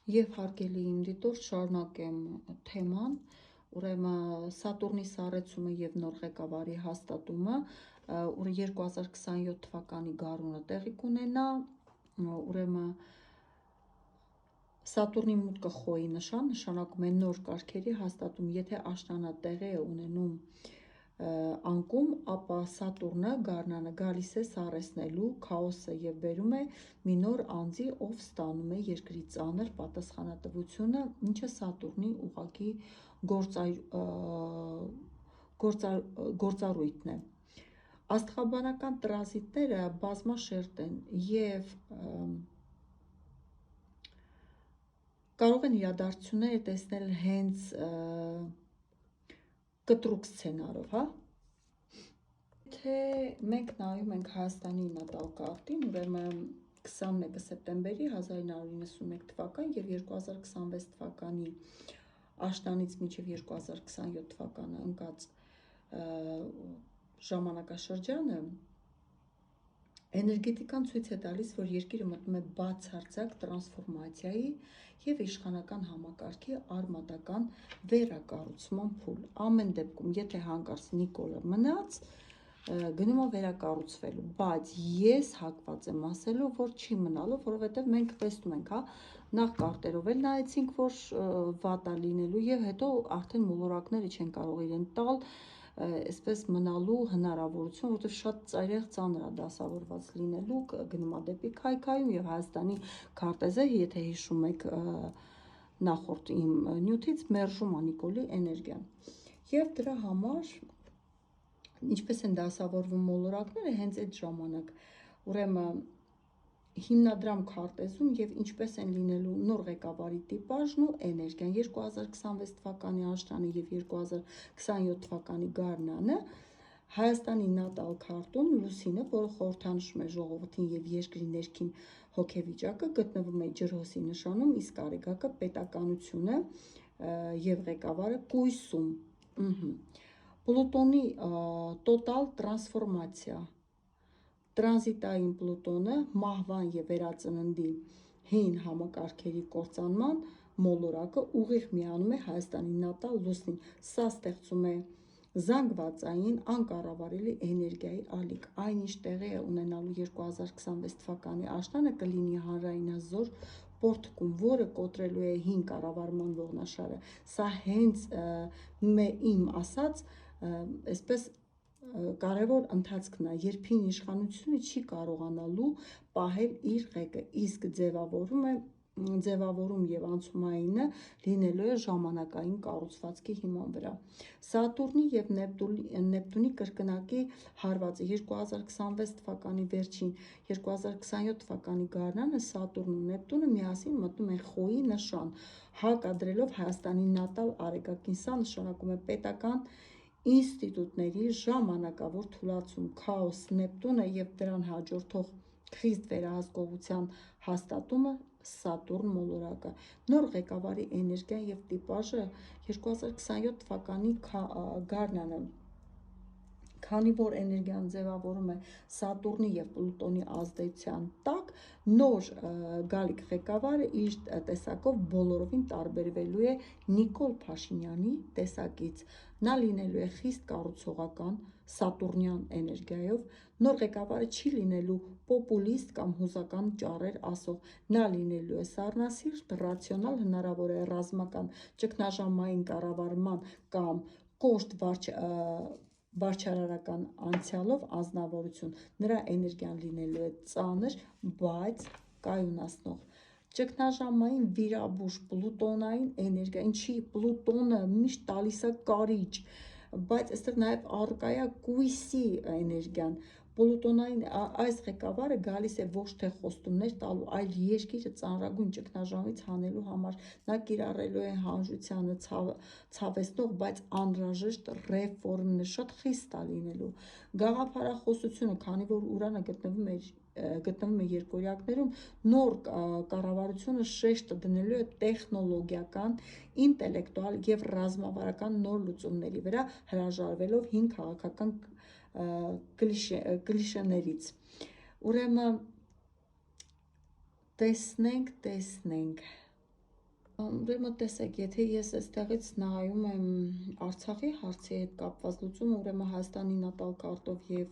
Եվ հարգելի իմ դիտորդ, շարունակեմ թեման, ուրեմն Սատուրնի սառեցումը և նոր ղեկավարի հաստատումը 2027 թվականի գարունը տեղի կունենա, ուրեմն Սատուրնի մուտքը խոյի նշան, նշանակում է նոր կարգերի հաստատում, եթե աշնանը տեղի է ունենում անկում, ապա Սատուրնը գարնանը գալիս է սառեցնելու քաոսը և բերում է մի նոր անձի, ով ստանում է երկրի ծանր պատասխանատվությունը, ինչը Սատուրնի ուղղակի գործառույթն է։ Աստղաբանական տրազիտները բազմաշերտ են և կարող են իրադարձությունները տեսնել հենց կտրուկ սցենարով, Եթե մենք նայում ենք Հայաստանի նատալ կարտին, ուրեմն 21 սեպտեմբերի 1991 թվական և 2026 թվականի աշնանից մինչև 2027 թվականը ընկած ժամանակաշրջանը, էներգետիկան ցույց է տալիս, որ երկիրը մտնում է բացարձակ տրանսֆորմացիայի և իշխանական համակարգի արմատական վերակառուցման փուլ։ Ամեն դեպքում, եթե հանկարծ Նիկոլը մնաց, գնում է վերակառուցվելու, բայց ես հակված եմ ասելու, որ չի մնալու, որովհետև մենք տեսնում ենք, նախ կարտերով էլ նայեցինք, որ վատ է լինելու և հետո արդեն մոլորակները չեն կարող իրեն տալ այսպես մնալու հնարավորություն, որովհետև շատ ծայրահեղ ծանր է դասավորված լինելու, գնում է դեպի քայքայում և Հայաստանի քարտեզը, եթե հիշում եք նախորդ իմ նյութից, մերժում է Նիկոլի էներգիան։ Եվ դրա համար ինչպես են դասավորվում մոլորակները հենց այդ ժամանակ, ուրեմն հիմնադրամ քարտեզում և ինչպես են լինելու նոր ղեկավարի տիպաժն ու էներգիան 2026 թվականի աշնանը և 2027 թվականի գարնանը Հայաստանի նատալ քարտում լուսինը, որը խորհրդանշում է ժողովրդին և երկրի ներքին հոգեվիճակը, գտնվում է ջրհոսի նշանում, իսկ արեգակը պետականությունը և ղեկավարը կույսում։ Պլուտոնի տոտալ տրանսֆորմացիա, տրանզիտային Պլուտոնը մահվան և վերածննդի հին համակարգերի կործանման մոլորակը ուղիղ միանում է Հայաստանի նատալ լուսնին, սա ստեղծում է զանգվածային անկառավարելի էներգիայի ալիք, այն ինչ տեղի է ունենալու 2026 թվականի աշնանը կլինի հանրայնազոր պոռթկում, որը կոտրելու է հին կառավարման ողնաշարը, սա հենց իմ ասած այսպես կարևոր ընթացքն է, երբ հին իշխանությունը չի կարողանալու պահել իր ղեկը, իսկ ձևավորում և անցումայինը լինելու է ժամանակային կառուցվածքի հիման վրա։ Սատուրնի և Նեպտունի կրկնակի հարվածը 2026 թվականի վերջին, 2027 թվականի գարնանը Սատուրնն ու Նեպտունը միասին մտնում են խոյի նշան, հակադրելով Հայաստանի նատալ արեգակին, սա նշանակում է պետական ինստիտուտների ժամանակավոր թուլացում, քաոս, Նեպտունը և դրան հաջորդող խիստ վերահսկողության հաստատումը, Սատուրն մոլորակը, նոր ղեկավարի էներգիան և տիպաժը 2027 թվականի գարնանը, քանի որ էներգիան ձևավորվում է Սատուրնի և Պլուտոնի ազդեցության տակ, նոր գալիք ղեկավարը իր տեսակով բոլորովին տարբերվելու է Նիկոլ Փաշինյանի տեսակից, նա լինելու է խիստ կառուցողական, սատուրնյան էներգիայով, նոր ղեկավարը չի լինելու պոպուլիստ կամ հուզական ճառեր ասող, նա լինելու է սառնասիրտ, ռացիոնալ, հնարավոր է ռազմական ճգնաժամային կառավարման կամ կոշտ վարչարարական անցյալով անձնավորություն, նրա էներգիան լինելու է ծանր, բայց կայունացնող, ճգնաժամային վիրաբույժ, պլուտոնային էներգիա, ինչի Պլուտոնը միշտ տալիս է կարիճ, բայց այստեղ նաև առկա է կույսի էներգիան, Պլուտոնային այս ղեկավարը գալիս է ոչ թե խոստումներ տալու, այլ երկիրը ծանրագույն ճգնաժամից հանելու համար, նա կիրառելու է հանրությանը ցավեցնող, բայց անհրաժեշտ ռեֆորմներ, շատ խիստ է լինելու, գաղափարախոսությունը, քանի որ Ուրանը գտնվում է երկօրյակներում, նոր կառավարությունը շեշտը դնելու է տեխնոլոգիական, ինտելեկտուալ և ռազմավարական նոր լուծումների վրա, հրաժարվելով հին քաղաքական կլիշեներից։ Ուրեմն տեսնենք, Ուրեմն տեսեք, եթե ես այստեղից նայում եմ Արցախի հարցի հետ կապված լուծումը, ուրեմն Հայաստանի նատալ կարտով եւ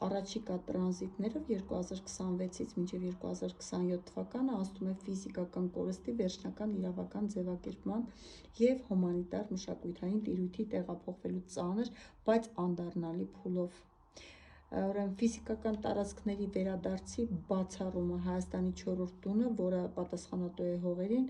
առաջիկա տրանզիտներով 2026-ից մինչև 2027 թվականը աստում է ֆիզիկական կորստի վերջնական իրավական ձևակերպման եւ հումանիտար մշակութային տիրույթի տեղափոխվելու ծանր, բայց անդառնալի փուլով։ Ուրեմն ֆիզիկական տարածքների վերադարձի բացառումը Հայաստանի 4-րդ տունը, որը պատասխանատու է հողերին,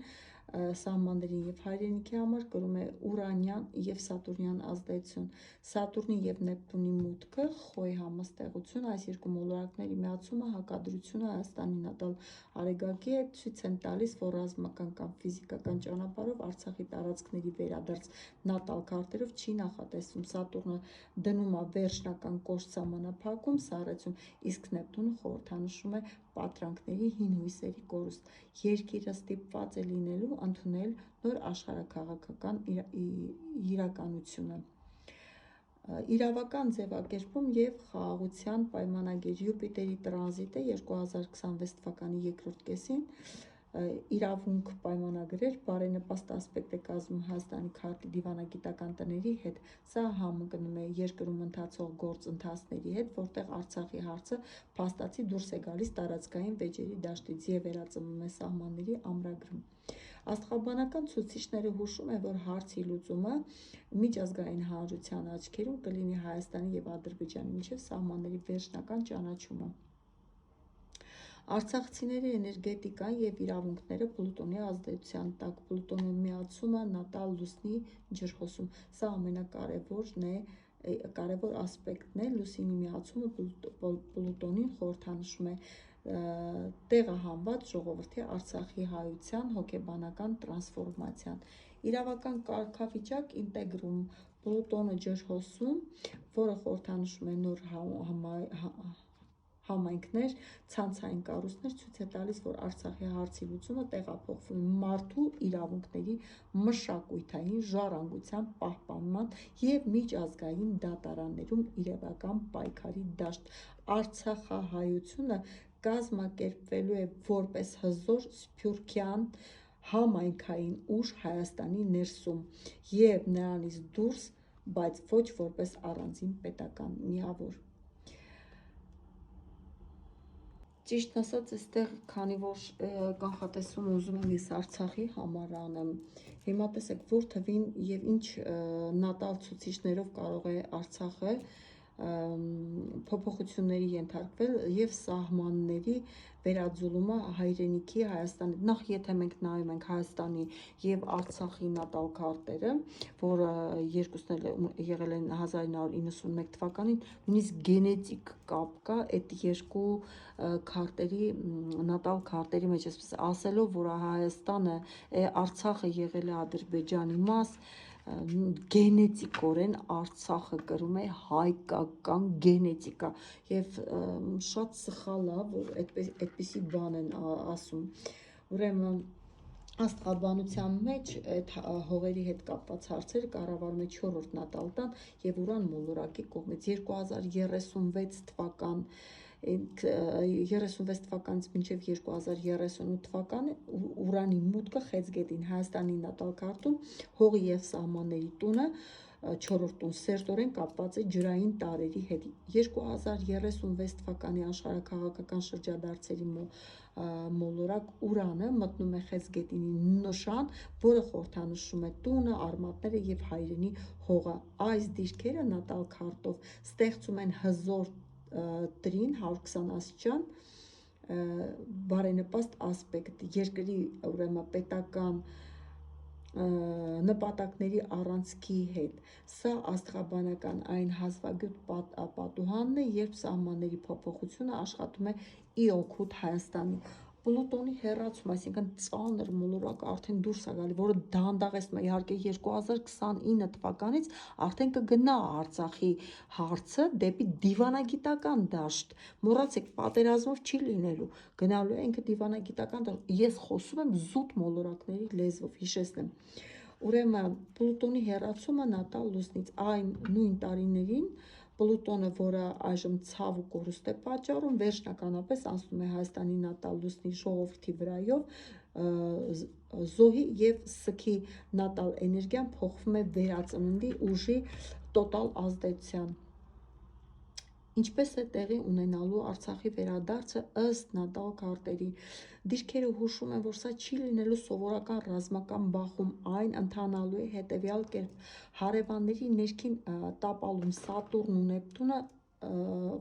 սահմաններին եւ հայրենիքի համար կրում է ուրանյան եւ սատուրնյան ազդեցություն։ Սատուրնի եւ Նեպտունի մուտքը խոյ համաստեղություն, այս երկու մոլորակների միացումը հակադրությունը Հայաստանի նատալ արեգակի հետ ցույց են տալիս, որ ռազմական կամ ֆիզիկական ճանապարհով Արցախի տարածքների վերադարձ նատալ քարտերով չի նախատեսվում։ Սատուրնը դնում է վերջնական կոշտ սահմանափակում, սառեցում, իսկ Նեպտունը խորհրդանշում է պատրանքների հին հույսերի կորուստ։ Երկիրը ստիպված է լինելու ընդունել նոր աշխարհաքաղաքական իրականությունը։ Իրավական ձևակերպում եւ խաղաղության պայմանագիր Յուպիտերի տրանզիտը 2026 թվականի երկրորդ կեսին իրավունք պայմանագրեր բարենպաստ ասպեկտ է կազմում Հայաստանի քարտի դիվանագիտական տների հետ։ Սա համընկնում է երկրում ընթացող գործընթացների հետ, որտեղ Արցախի հարցը փաստացի դուրս է գալիս տարածքային վեճերի դաշտից եւ վերածվում է սահմանների ամրագրում։ Աստղաբանական ցուցիչները հուշում են, որ հարցի լուծումը միջազգային հանրության աչքերում կլինի Հայաստանի եւ Ադրբեջանի միջև սահմանների վերջնական ճանաչումը։ Արցախցիների էներգետիկան եւ իրավունքները Պլուտոնի ազդեցության տակ, Պլուտոնի միացումը նատալ լուսնի ջրհոսում, սա ամենակարևոր ասպեկտն է, լուսինի միացումը Պլուտոնին խորհրդանշում է տեղահանված ժողովրդի Արցախի հայության հոգեբանական տրանսֆորմացիան։ Իրավական կարգավիճակ ինտեգրում Պլուտոնը ջրհոսում, որը խորհրդանշում է նոր համայնքներ, ցանցային կառույցներ, ցույց է տալիս, որ Արցախի հարցի լուծումը տեղափոխվում է մարդու իրավունքների մշակութային ժառանգության պահպանման եւ միջազգային դատարաններում իրավական պայքարի դաշտ։ Արցախահայությունը կազմակերպվելու է որպես հզոր սփյուռքյան համայնքային ուժ Հայաստանի ներսում եւ նրանից դուրս, բայց ոչ որպես առանձին պետական միավոր։ Ճիշտն ասած, այստեղ քանի որ կանխատեսում ուզում եմ ես Արցախի համար անեմ, հիմա տեսեք, որ թվին եւ ինչ նատալ ցուցիչներով կարող է Արցախը փոփոխությունների ենթարկվել եւ սահմանների վերաձուլումը հայրենիքի Հայաստանի։ Նախ եթե մենք նայում ենք Հայաստանի եւ Արցախի նատալ քարտերը, որը երկուսն էլ եղել են 1991 թվականին, նույնիսկ գենետիկ կապ կա այդ երկու քարտերի նատալ քարտերի մեջ, այսպես ասելով, որ Հայաստանը Արցախը եղել է Ադրբեջանի մաս, գենետիկորեն Արցախը կրում է հայկական գենետիկա եւ շատ սխալ է, որ այդպիսի բան են ասում։ Ուրեմն աստղաբանության մեջ այդ հողերի հետ կապված հարցերը կառավարում է 4-րդ նատալ տան եւ Ուրան մոլորակի կողմից 2036 թվական 36 թվականից մինչև 2038 թվականը Ուրանի մուտքը Խեցգետին Հայաստանի նատալ քարտում հողի եւ սահմանների տունը 4-րդ տուն սերտորեն կապված է ջրային տարրերի հետ։ 2036 թվականի աշխարհաքաղաքական շրջադարձերի մոլորակ Ուրանը մտնում է Խեցգետինի նշան, որը խորհրդանշում է տունը, արմատները եւ հայրենի հողը։ Այս դիրքերը նատալ քարտով ստեղծում են հզոր տրին 120 աստիճան բարենպաստ ասպեկտ երկրի ուրեմն պետական նպատակների առանցքի հետ։ Սա աստղաբանական այն հազվագյուտ պատուհանն է, երբ սահմանների փոփոխությունը աշխատում է ի օգուտ Հայաստանի։ Պլուտոնի հեռացում, այսինքն ծանր մոլորակը արդեն դուրս է գալի, որը դանդաղեցնում է, իհարկե 2029 թվականից արդեն կգնա Արցախի հարցը դեպի դիվանագիտական դաշտ։ Մոռացեք, պատերազմով չի լինելու, գնալու է ինքը դիվանագիտական դաշտ։ Ես խոսում եմ զուտ մոլորակների լեզվով, հիշեցնեմ։ Ուրեմն Պլուտոնի հեռացումը նատալ լուսնից այն նույն տարիներին Պլուտոնը, որը այժմ ցավ ու կորուստ է պատճառում, վերջնականապես անցնում է Հայաստանի նատալ լուսնի ժողովրդի վրայով զոհի եւ սքի նատալ էներգիան փոխվում է վերածննդի ուժի տոտալ ազդեցության։ Ինչպես է տեղի ունենալու Արցախի վերադարձը ըստ նատալ քարտերի։ Դիրքերը հուշում են, որ սա չի լինելու սովորական ռազմական բախում, այն ընթանալու է հետևյալ կերպ. հարևանների ներքին տապալում Սատուրն ու Նեպտունը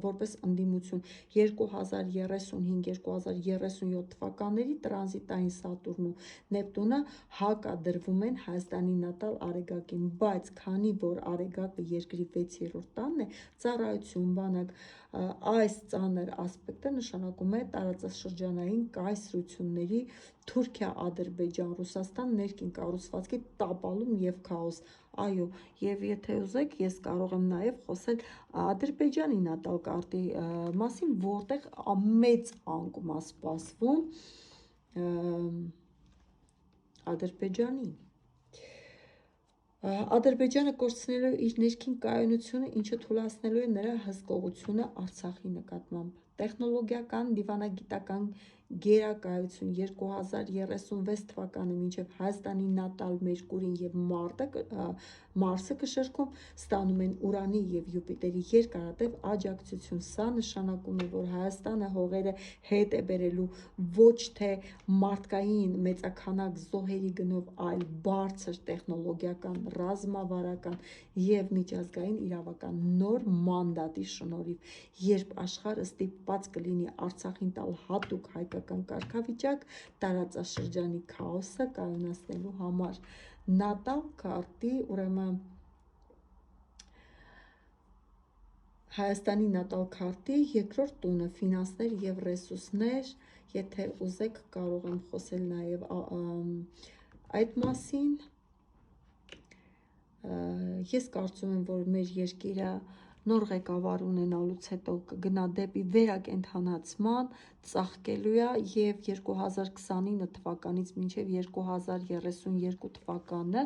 որպես ընդդիմություն 2035-2037 թվականների տրանզիտային Սատուրն ու Նեպտունը հակադրվում են Հայաստանի նատալ Արեգակին, բայց քանի որ Արեգակը երկրի 6-րդ տանն է, ծառայություն, բանակ, այս ծանր ասպեկտը նշանակում է տարածաշրջանային կայսրությունների Թուրքիա, Ադրբեջան, Ռուսաստան ներքին կառուցվածքի տապալում եւ քաոս։ Այո, եւ եթե ուզեք, ես կարող եմ նաեւ խոսել Ադրբեջանի նատալ կարտի մասին, որտեղ մեծ անկում է սպասվում Ադրբեջանին։ Ադրբեջանը կորցնելու է իր ներքին կայունությունը, ինչը թուլացնելու է նրա հսկողությունը Արցախի նկատմամբ։ Տեխնոլոգիական, դիվանագիտական գերակայություն 2036 թվականը մինչև Հայաստանի նատալ Մերկուրին եւ Մարսը կշեռքում ստանում են Ուրանի եւ Յուպիտերի երկարատև աջակցություն։ Սա նշանակում է, որ Հայաստանը հողերը հետ է բերելու ոչ թե մարդկային մեծաքանակ զոհերի գնով, այլ բարձր տեխնոլոգիական, ռազմավարական եւ միջազգային իրավական նոր մանդատի շնորհիվ, երբ աշխարհը ստիպված կլինի Արցախին տալ հատուկ հայկական կարգավիճակ տարածաշրջանի քաոսը կայունացնելու համար։ Նատալ քարտի, ուրեմն Հայաստանի նատալ քարտի երկրորդ տունը ֆինանսներ եւ ռեսուրսներ, եթե ուզեք կարող եմ խոսել նաեւ այդ մասին։ Ես կարծում եմ, որ մեր երկիրը նոր ղեկավար ունենալուց հետո կգնա դեպի վերակենդանացման, ծաղկելու է եւ 2029 թվականից մինչեւ 2032 թվականը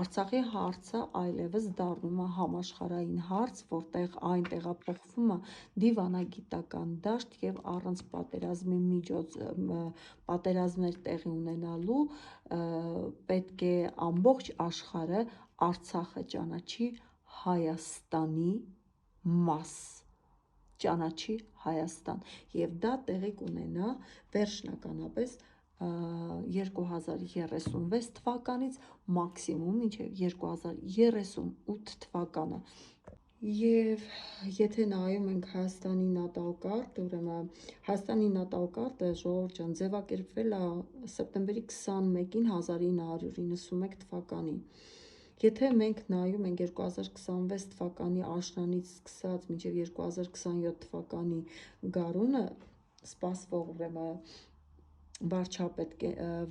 Արցախի հարցը այլևս դառնում է համաշխարհային հարց, որտեղ այն տեղափոխվում է դիվանագիտական դաշտ եւ առանց պատերազմներ տեղի ունենալու պետք է ամբողջ աշխարհը Արցախը ճանաչի Հայաստանի մաս, ճանաչի Հայաստան, եւ դա տեղի կունենա վերջնականապես 2036 թվականից մաքսիմում մինչև 2038 թվականը։ Եվ եթե նայում ենք Հայաստանի նատալ կարտ, ուրեմն Հայաստանի նատալ կարտը, ժողովուրդ ջան, ձևակերպվել է սեպտեմբերի 21-ին 1991 թվականին։ Եթե մենք նայում ենք 2026 թվականի աշնանից սկսած մինչև 2027 թվականի գարունը սպասվող ուրեմն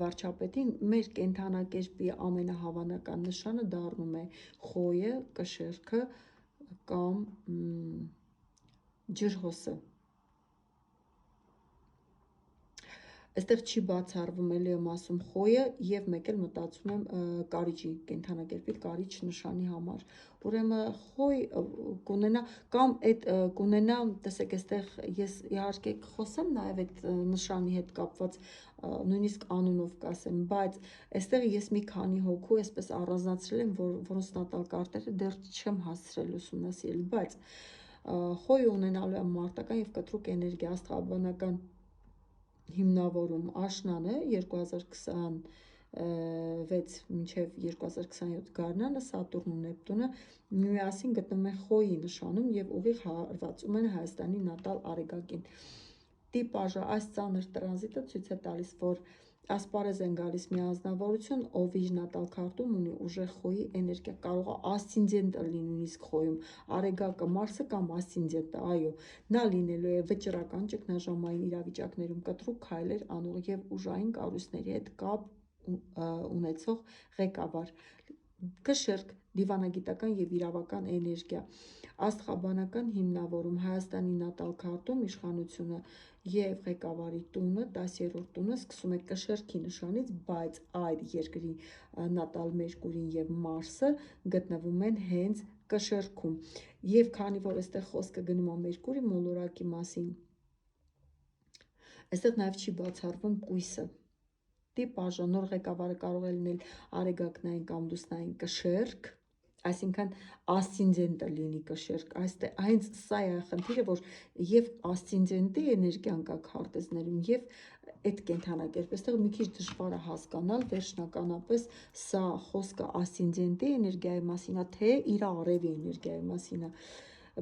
վարչապետին, մեր կենդանակերպի ամենահավանական նշանը դառնում է խոյը, կշեռքը կամ ջրհոսը։ Այստեղ չի բացառվում, էլի եմ ասում, խոյը եւ մեկ էլ մտածում եմ կարիճի, կենդանակերպի կարիճ նշանի համար։ Ուրեմն խոյ կունենա կամ այդ կունենա, տեսեք, այստեղ ես իհարկե կխոսեմ նաեւ այդ նշանի հետ կապված, նույնիսկ անունով կասեմ, բայց այստեղ ես մի քանի հոգու այսպես առանձնացրել եմ, որոնց նատալ կարտերը դեռ չեմ հասցրել ուսումնասիրել, բայց խոյը ունենալու է մարտական եւ կտրուկ էներգիա, աստղաբանական հիմնավորում աշնանը 2026 մինչև 2027 գարնանը Սատուրն ու Նեպտունը միասին գտնվում են խոյի նշանում եւ ուղիղ հարվածում են Հայաստանի նատալ Արեգակին։ Տիպաժը այս ծանր տրանզիտը ցույց է տալիս, որ ասպարեզ են գալիս մի անձնավորություն, ով իր նատալ քարտում ունի ուժեղ խոյի էներգիա, կարող է ասցենդենտը լինի նույնիսկ խոյում, Արեգակը, Մարսը կամ ասցենդենտը, այո, նա լինելու է վճռական ճգնաժամային իրավիճակներում կտրուկ քայլեր անող եւ ուժային կառույցների հետ կապ ունեցող ղեկավար։ Կշեռք, դիվանագիտական եւ իրավական էներգիա, աստղաբանական հիմնավորում, Հայաստանի նատալ քարտում իշխանությունը եւ ղեկավարի տունը, 10-րդ տունը սկսում է կշեռքի նշանից, բայց այդ երկրի նատալ Մերկուրին եւ Մարսը գտնվում են հենց կշեռքում։ Եվ քանի որ այստեղ խոսքը գնում է Մերկուրի մոլորակի մասին, այստեղ նաեւ չի բացառվում կույսը։ տիպաժը, նոր ղեկավարը կարող է լինել արեգակնային կամ լուսնային կշերկ, այսինքն ասցենդենտը լինի կշերկ, հենց սա է խնդիրը, որ եւ ասցենդենտի էներգիան կա քարտեզներում եւ այդ կենթանակերպ, այստեղ մի քիչ դժվար է հասկանալ վերջնականապես սա խոսքը ասցենդենտի էներգիայի մասին է, թե իր արևի էներգիայի մասին է։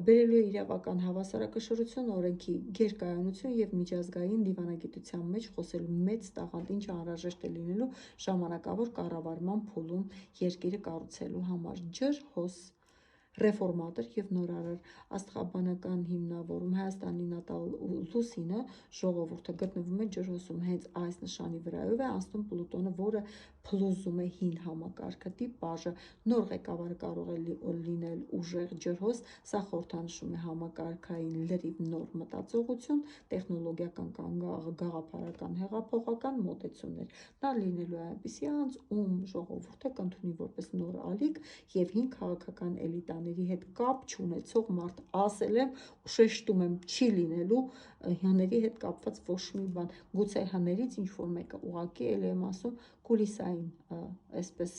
Բերելու է իրավական հավասարակշռություն, օրենքի գերկայունություն եւ միջազգային դիվանագիտության մեջ խոսելու մեծ տաղանդ, ինչը անհրաժեշտ է լինելու ժամանակավոր կառավարման փուլում երկիրը կառուցելու համար։ Ջրհոս, ռեֆորմատոր եւ նորարար աստղաբանական հիմնավորում Հայաստանի նատալ լուսինը ժողովուրդը գտնվում է ջրհոսում, հենց այս նշանի վրայով է անցնում Պլուտոնը, որը փլուզում է հին համակարգը, տիպաժը, նոր ղեկավարը կարող է լինել ուժեղ ջրհոս, սա խորհրդանշում է համակարգային լրիվ նոր մտածողություն, տեխնոլոգիական կամ գաղափարական հեղափոխական մոտեցումներ։ Նա լինելու է այնպիսի անձ, ում ժողովուրդը կընդունի որպես նոր ալիք եւ հին քաղաքական էլիտաների հետ կապ չունեցող մարդ, ասել եմ, շեշտում եմ, չի լինելու հների հետ կապված ոչ մի բան, գուցե հներից ինչ-որ մեկը ուղղակի էլ եմ ասում կուլիսային, այսպես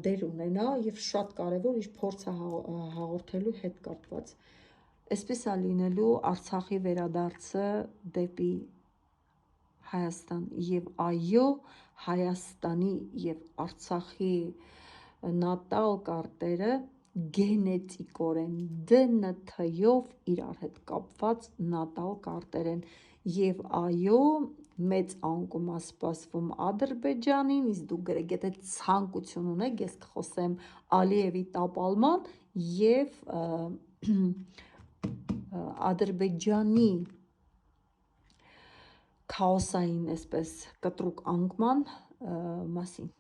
դեր ունենա եւ շատ կարեւոր իր փորձը հաղորդելու հետ կապված։ Այսպես է լինելու Արցախի վերադարձը դեպի Հայաստան եւ այո, Հայաստանի եւ Արցախի նատալ կարտերը գենետիկորեն ԴՆԹ-ով իրար հետ կապված նատալ կարտեր են եւ այո, մեծ անկում է սպասվում Ադրբեջանին, իսկ դուք եթե ցանկություն ունեք, ես կխոսեմ Ալիևի տապալման եւ Ադրբեջանի քաոսային այսպես կտրուկ անկման մասին։